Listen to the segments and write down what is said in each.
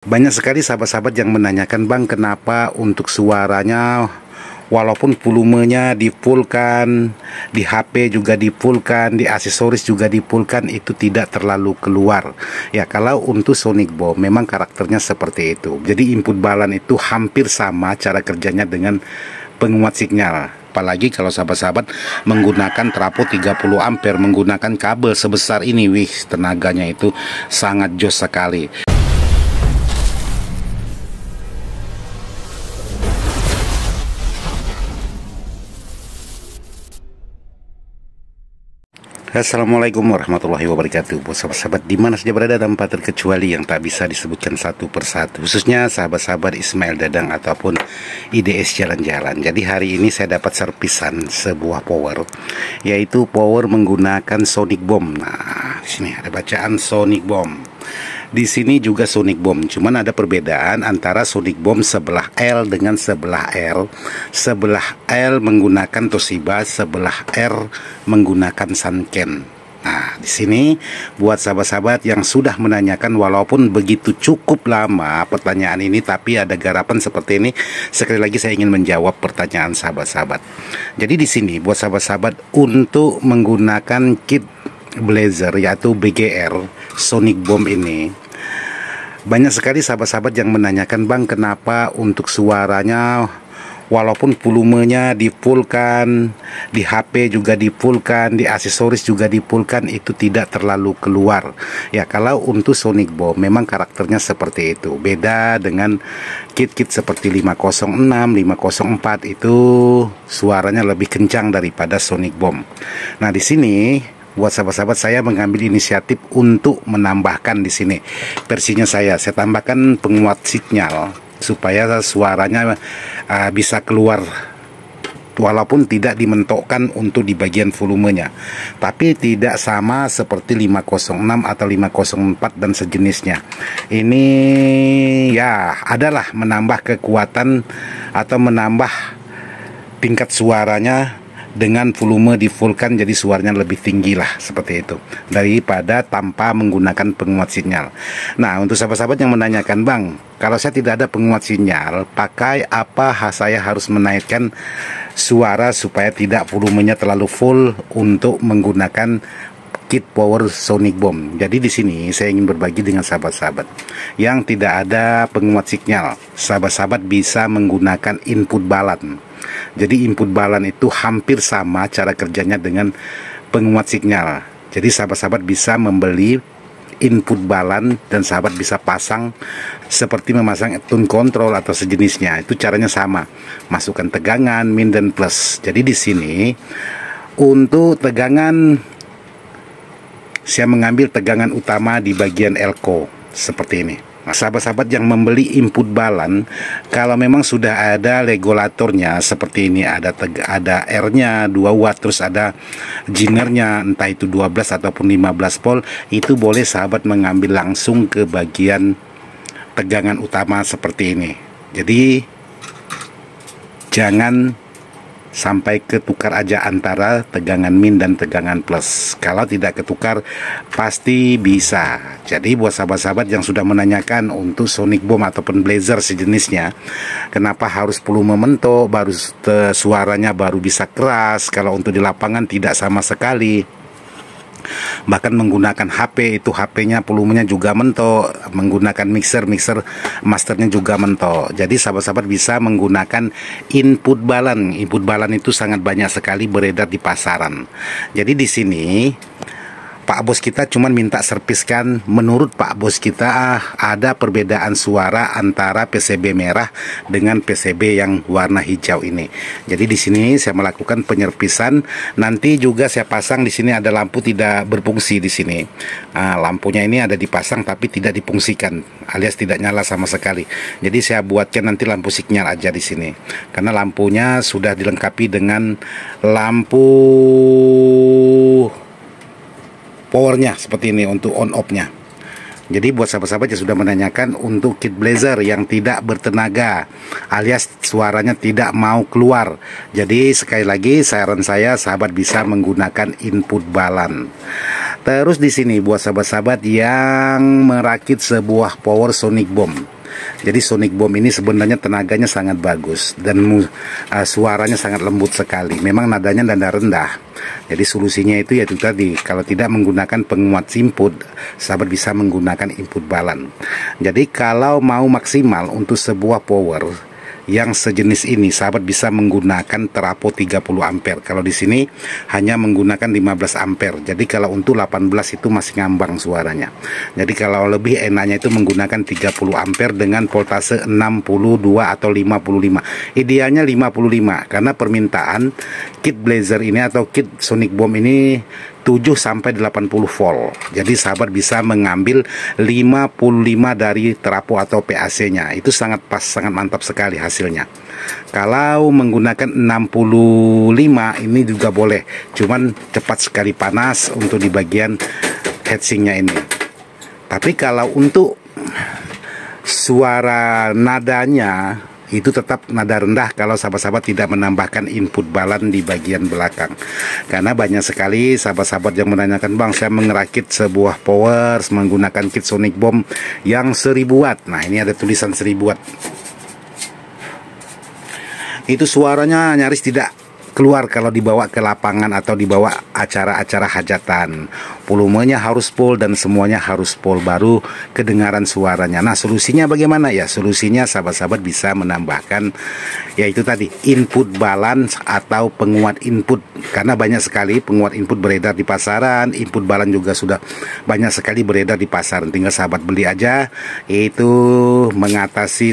Banyak sekali sahabat-sahabat yang menanyakan, Bang, kenapa untuk suaranya walaupun volumenya dipulkan, di HP juga dipulkan, di aksesoris juga dipulkan, itu tidak terlalu keluar. Ya, kalau untuk Sonic Boom memang karakternya seperti itu. Jadi input balan itu hampir sama cara kerjanya dengan penguat sinyal. Apalagi kalau sahabat-sahabat menggunakan trafo 30 ampere, menggunakan kabel sebesar ini, wih, tenaganya itu sangat jos sekali. Assalamualaikum warahmatullahi wabarakatuh. Buat sahabat-sahabat di mana saja berada tanpa terkecuali yang tak bisa disebutkan satu persatu, khususnya sahabat-sahabat Ismail Dadang ataupun IDS Jalan-Jalan. Jadi hari ini saya dapat servisan sebuah power, yaitu power menggunakan Sonic Boom. Nah, di sini ada bacaan Sonic Boom. Di sini juga Sonic Boom, cuman ada perbedaan antara Sonic Boom sebelah L dengan sebelah R. Sebelah L menggunakan Toshiba, sebelah R menggunakan Sanken. Nah, di sini buat sahabat-sahabat yang sudah menanyakan, walaupun begitu cukup lama pertanyaan ini, tapi ada garapan seperti ini. Sekali lagi saya ingin menjawab pertanyaan sahabat-sahabat. Jadi di sini buat sahabat-sahabat untuk menggunakan kit Blazer yaitu BGR Sonic Boom ini, banyak sekali sahabat-sahabat yang menanyakan, Bang, kenapa untuk suaranya walaupun volumenya dipulkan, di HP juga dipulkan, di aksesoris juga dipulkan, itu tidak terlalu keluar. Ya, kalau untuk Sonic Boom memang karakternya seperti itu. Beda dengan kit-kit seperti 506, 504, itu suaranya lebih kencang daripada Sonic Boom. Nah, di sini buat sahabat-sahabat saya mengambil inisiatif untuk menambahkan di sini versinya saya tambahkan penguat sinyal supaya suaranya bisa keluar walaupun tidak dimentokkan untuk di bagian volumenya, tapi tidak sama seperti 506 atau 504 dan sejenisnya. Ini ya adalah menambah kekuatan atau menambah tingkat suaranya dengan volume di fullkan, jadi suaranya lebih tinggi lah, seperti itu, daripada tanpa menggunakan penguat sinyal. Nah, untuk sahabat-sahabat yang menanyakan, Bang, kalau saya tidak ada penguat sinyal, pakai apa saya harus menaikkan suara supaya tidak volumenya terlalu full untuk menggunakan kit power Sonic Boom? Jadi di sini saya ingin berbagi dengan sahabat-sahabat yang tidak ada penguat sinyal. Sahabat-sahabat bisa menggunakan input balan. Jadi input balan itu hampir sama cara kerjanya dengan penguat sinyal. Jadi sahabat-sahabat bisa membeli input balan dan sahabat bisa pasang seperti memasang tune control atau sejenisnya. Itu caranya sama. Masukkan tegangan min dan plus. Jadi di sini untuk tegangan saya mengambil tegangan utama di bagian elko seperti ini. Nah, sahabat-sahabat yang membeli input balan, kalau memang sudah ada regulatornya seperti ini, ada R-nya 2 watt, terus ada jinernya entah itu 12 ataupun 15 volt, itu boleh sahabat mengambil langsung ke bagian tegangan utama seperti ini. Jadi jangan sampai ketukar aja antara tegangan min dan tegangan plus. Kalau tidak ketukar pasti bisa. Jadi buat sahabat-sahabat yang sudah menanyakan untuk Sonic Boom ataupun Blazer sejenisnya, kenapa harus volume mentok baru suaranya baru bisa keras, kalau untuk di lapangan tidak sama sekali. Bahkan menggunakan HP itu HP-nya volumenya juga mentok, menggunakan mixer masternya juga mentok. Jadi sahabat-sahabat bisa menggunakan input balan. Input balan itu sangat banyak sekali beredar di pasaran. Jadi di sini Pak bos kita cuma minta serviskan. Menurut Pak bos kita ada perbedaan suara antara PCB merah dengan PCB yang warna hijau ini. Jadi di sini saya melakukan penyerpisan. Nanti juga saya pasang di sini ada lampu tidak berfungsi di sini. Lampunya ini ada dipasang tapi tidak difungsikan, alias tidak nyala sama sekali. Jadi saya buatkan nanti lampu sinyal aja di sini. Karena lampunya sudah dilengkapi dengan lampu powernya seperti ini untuk on off-nya. Jadi buat sahabat-sahabat yang sudah menanyakan untuk kit Blazer yang tidak bertenaga alias suaranya tidak mau keluar, jadi sekali lagi saran saya sahabat bisa menggunakan input balan. Terus di sini buat sahabat-sahabat yang merakit sebuah power sonic bomb. Jadi sonic bomb ini sebenarnya tenaganya sangat bagus dan suaranya sangat lembut sekali. Memang nadanya nada rendah. Jadi solusinya itu yaitu tadi, kalau tidak menggunakan penguat input, sahabat bisa menggunakan input balan. Jadi kalau mau maksimal untuk sebuah power yang sejenis ini, sahabat bisa menggunakan terapo 30 ampere. Kalau di sini hanya menggunakan 15 ampere. Jadi kalau untuk 18 itu masih ngambang suaranya. Jadi kalau lebih enaknya itu menggunakan 30 ampere dengan voltase 62 atau 55. Idealnya 55 karena permintaan kit Blazer ini atau kit sonic bomb ini 7 sampai 80 volt. Jadi sahabat bisa mengambil 55 dari terapo atau PAC-nya. Itu sangat pas, sangat mantap sekali hasilnya. Kalau menggunakan 65 ini juga boleh. Cuman cepat sekali panas untuk di bagian heatsink-nya ini. Tapi kalau untuk suara nadanya itu tetap nada rendah kalau sahabat-sahabat tidak menambahkan input balan di bagian belakang. Karena banyak sekali sahabat-sahabat yang menanyakan, bang, saya mengerakit sebuah power menggunakan kit sonic bomb yang 1000 watt. Nah, ini ada tulisan 1000 watt. Itu suaranya nyaris tidak keluar kalau dibawa ke lapangan atau dibawa acara-acara hajatan. Volumenya harus full dan semuanya harus full baru kedengaran suaranya. Nah, solusinya bagaimana ya? Solusinya sahabat-sahabat bisa menambahkan yaitu tadi input balance atau penguat input. Karena banyak sekali penguat input beredar di pasaran, input balance juga sudah banyak sekali beredar di pasaran. Tinggal sahabat beli aja. Itu mengatasi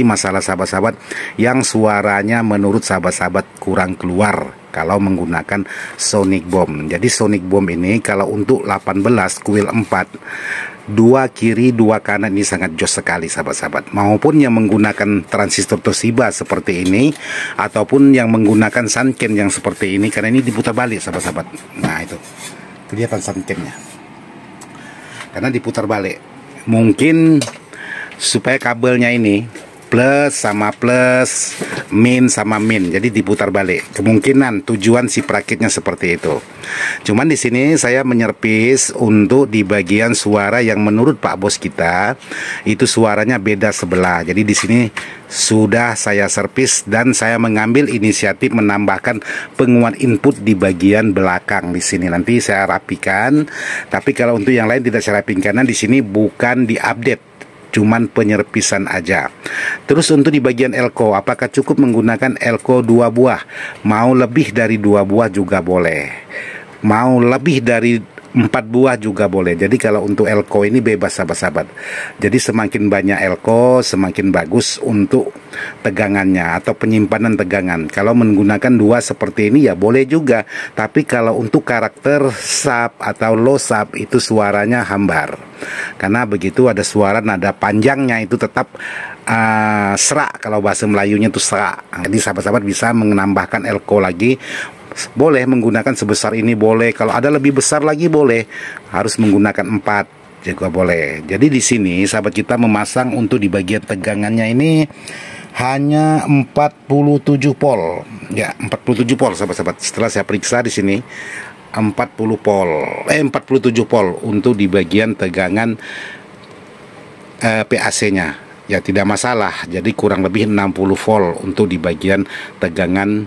masalah sahabat-sahabat yang suaranya menurut sahabat-sahabat kurang keluar kalau menggunakan sonic bomb. Jadi sonic bomb ini kalau untuk 18 kuil 4, 2 kiri 2 kanan ini sangat jos sekali sahabat-sahabat. Maupun yang menggunakan transistor Toshiba seperti ini ataupun yang menggunakan Sanken yang seperti ini, karena ini diputar balik sahabat-sahabat. Nah, itu kelihatan Sankennya karena diputar balik. Mungkin supaya kabelnya ini plus sama plus, min sama min, jadi diputar balik. Kemungkinan tujuan si perakitnya seperti itu. Cuman di sini saya menyerpis untuk di bagian suara yang menurut Pak Bos kita itu suaranya beda sebelah. Jadi di sini sudah saya servis dan saya mengambil inisiatif menambahkan penguat input di bagian belakang di sini. Nanti saya rapikan. Tapi kalau untuk yang lain tidak saya rapikan karena di sini bukan diupdate, cuman penyerpisan aja. Terus untuk di bagian elko, apakah cukup menggunakan elko 2 buah? Mau lebih dari 2 buah juga boleh. Mau lebih dari 4 buah juga boleh. Jadi kalau untuk elko ini bebas sahabat-sahabat. Jadi semakin banyak elko semakin bagus untuk tegangannya atau penyimpanan tegangan. Kalau menggunakan 2 seperti ini ya boleh juga. Tapi kalau untuk karakter sub atau low sub itu suaranya hambar. Karena begitu ada suara nada panjangnya itu tetap serak, kalau bahasa Melayunya itu serak. Jadi sahabat-sahabat bisa menambahkan elko lagi. Boleh menggunakan sebesar ini boleh, kalau ada lebih besar lagi boleh, harus menggunakan 4 juga boleh. Jadi di sini sahabat kita memasang untuk di bagian tegangannya ini hanya 47 volt. Ya, 47 volt sahabat-sahabat. Setelah saya periksa di sini 47 volt untuk di bagian tegangan PAC-nya. Ya tidak masalah. Jadi kurang lebih 60 volt untuk di bagian tegangan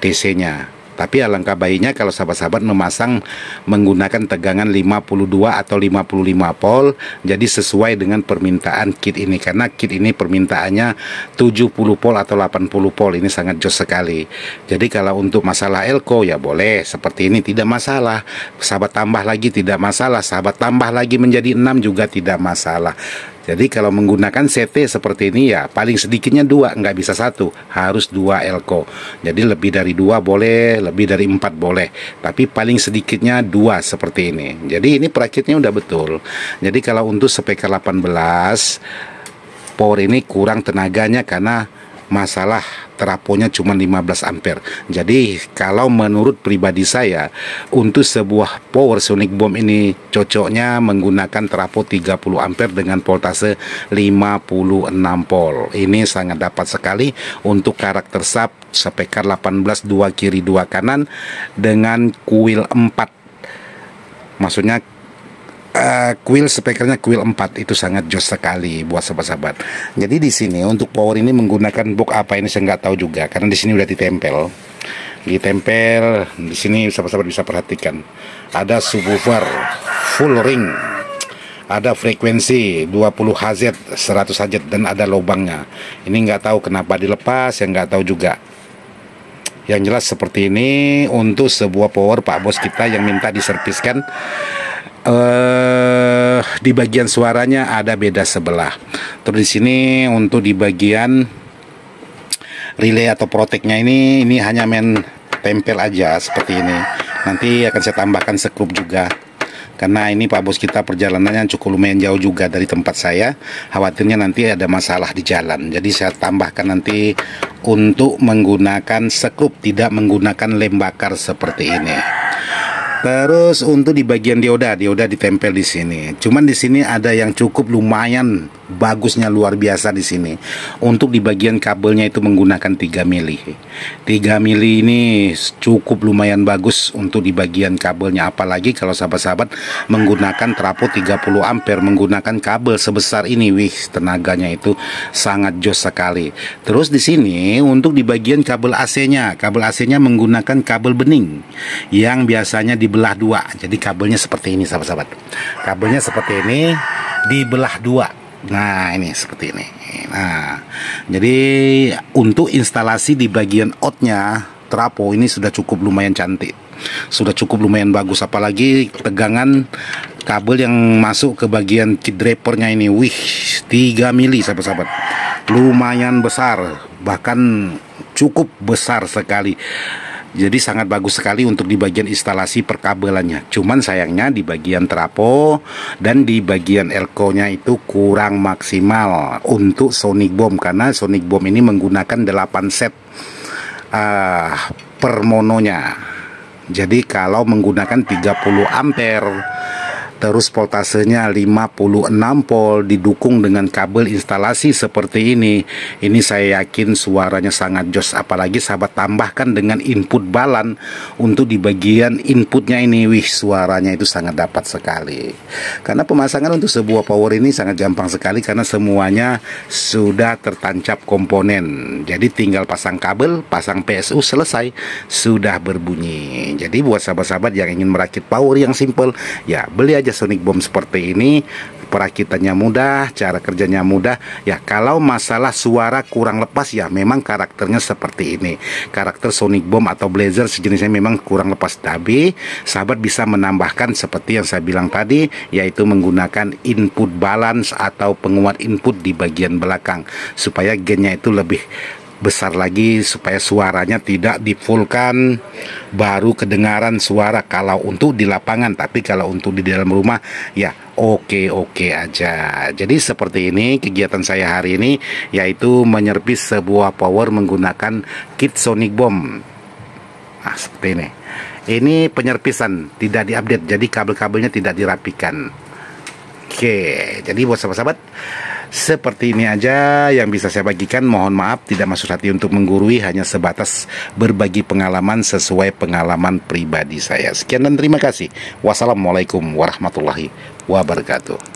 DC-nya. Tapi alangkah baiknya kalau sahabat-sahabat memasang menggunakan tegangan 52 atau 55 volt, jadi sesuai dengan permintaan kit ini. Karena kit ini permintaannya 70 volt atau 80 volt, ini sangat jos sekali. Jadi kalau untuk masalah elko ya boleh seperti ini, tidak masalah. Sahabat tambah lagi tidak masalah, sahabat tambah lagi menjadi 6 juga tidak masalah. Jadi kalau menggunakan CT seperti ini ya paling sedikitnya 2, nggak bisa 1, harus 2 elko. Jadi lebih dari 2 boleh, lebih dari 4 boleh, tapi paling sedikitnya 2 seperti ini. Jadi ini perakitnya udah betul. Jadi kalau untuk speaker 18 power ini kurang tenaganya karena masalah teraponya cuma 15 ampere. Jadi kalau menurut pribadi saya untuk sebuah power sonic bomb ini cocoknya menggunakan terapo 30 ampere dengan voltase 56 volt. Ini sangat dapat sekali untuk karakter sub speaker 18 2 kiri 2 kanan dengan kuil 4 Maksudnya kuil speakernya kuil 4 itu sangat jos sekali buat sahabat-sahabat. Jadi di sini untuk power ini menggunakan box apa ini saya nggak tahu juga, karena di sini udah ditempel. Di sini sahabat-sahabat bisa perhatikan ada subwoofer full ring, ada frekuensi 20 Hz, 100 Hz, dan ada lubangnya. Ini nggak tahu kenapa dilepas, yang nggak tahu juga. Yang jelas seperti ini untuk sebuah power Pak Bos kita yang minta diserviskan. Di bagian suaranya ada beda sebelah. Terus di sini untuk di bagian relay atau proteknya ini hanya main tempel aja seperti ini. Nanti akan saya tambahkan sekrup juga. Karena ini Pak Bos kita perjalanannya cukup lumayan jauh juga dari tempat saya. Khawatirnya nanti ada masalah di jalan. Jadi saya tambahkan nanti untuk menggunakan sekrup, tidak menggunakan lem bakar seperti ini. Terus untuk di bagian dioda ditempel di sini. Cuman di sini ada yang cukup lumayan bagusnya, luar biasa di sini. Untuk di bagian kabelnya itu menggunakan 3 mili. 3 mili ini cukup lumayan bagus untuk di bagian kabelnya, apalagi kalau sahabat-sahabat menggunakan trafo 30 ampere menggunakan kabel sebesar ini. Wih, tenaganya itu sangat jos sekali. Terus di sini untuk di bagian kabel AC-nya menggunakan kabel bening yang biasanya dibelah dua. Jadi kabelnya seperti ini sahabat-sahabat. Kabelnya seperti ini dibelah dua. Nah, ini seperti ini. Nah, jadi untuk instalasi di bagian outnya trafo ini sudah cukup lumayan cantik, sudah cukup lumayan bagus. Apalagi tegangan kabel yang masuk ke bagian kit drapernya ini, wih, 3 mili sahabat-sahabat, lumayan besar, bahkan cukup besar sekali. Jadi sangat bagus sekali untuk di bagian instalasi perkabelannya. Cuman sayangnya di bagian trafo dan di bagian elko-nya itu kurang maksimal untuk Sonic Boom, karena Sonic Boom ini menggunakan 8 set per mononya. Jadi kalau menggunakan 30 ampere terus voltasenya 56 volt didukung dengan kabel instalasi seperti ini saya yakin suaranya sangat jos. Apalagi sahabat tambahkan dengan input balan untuk di bagian inputnya ini, wih, suaranya itu sangat dapat sekali. Karena pemasangan untuk sebuah power ini sangat gampang sekali karena semuanya sudah tertancap komponen. Jadi tinggal pasang kabel, pasang PSU, selesai, sudah berbunyi. Jadi buat sahabat-sahabat yang ingin merakit power yang simple, ya beli aja Sonic Boom seperti ini. Perakitannya mudah, cara kerjanya mudah. Ya kalau masalah suara kurang lepas, ya memang karakternya seperti ini. Karakter Sonic Boom atau Blazer sejenisnya memang kurang lepas. Tapi sahabat bisa menambahkan seperti yang saya bilang tadi, yaitu menggunakan input balance atau penguat input di bagian belakang supaya gainnya itu lebih besar lagi, supaya suaranya tidak difullkan baru kedengaran suara kalau untuk di lapangan. Tapi kalau untuk di dalam rumah ya oke aja. Jadi seperti ini kegiatan saya hari ini, yaitu menyervis sebuah power menggunakan kit Sonic Boom. Nah seperti ini. Ini penyerpisan, tidak diupdate, jadi kabel-kabelnya tidak dirapikan. Oke, jadi buat sahabat-sahabat, seperti ini aja yang bisa saya bagikan. Mohon maaf tidak maksud hati untuk menggurui, hanya sebatas berbagi pengalaman sesuai pengalaman pribadi saya. Sekian dan terima kasih. Wassalamualaikum warahmatullahi wabarakatuh.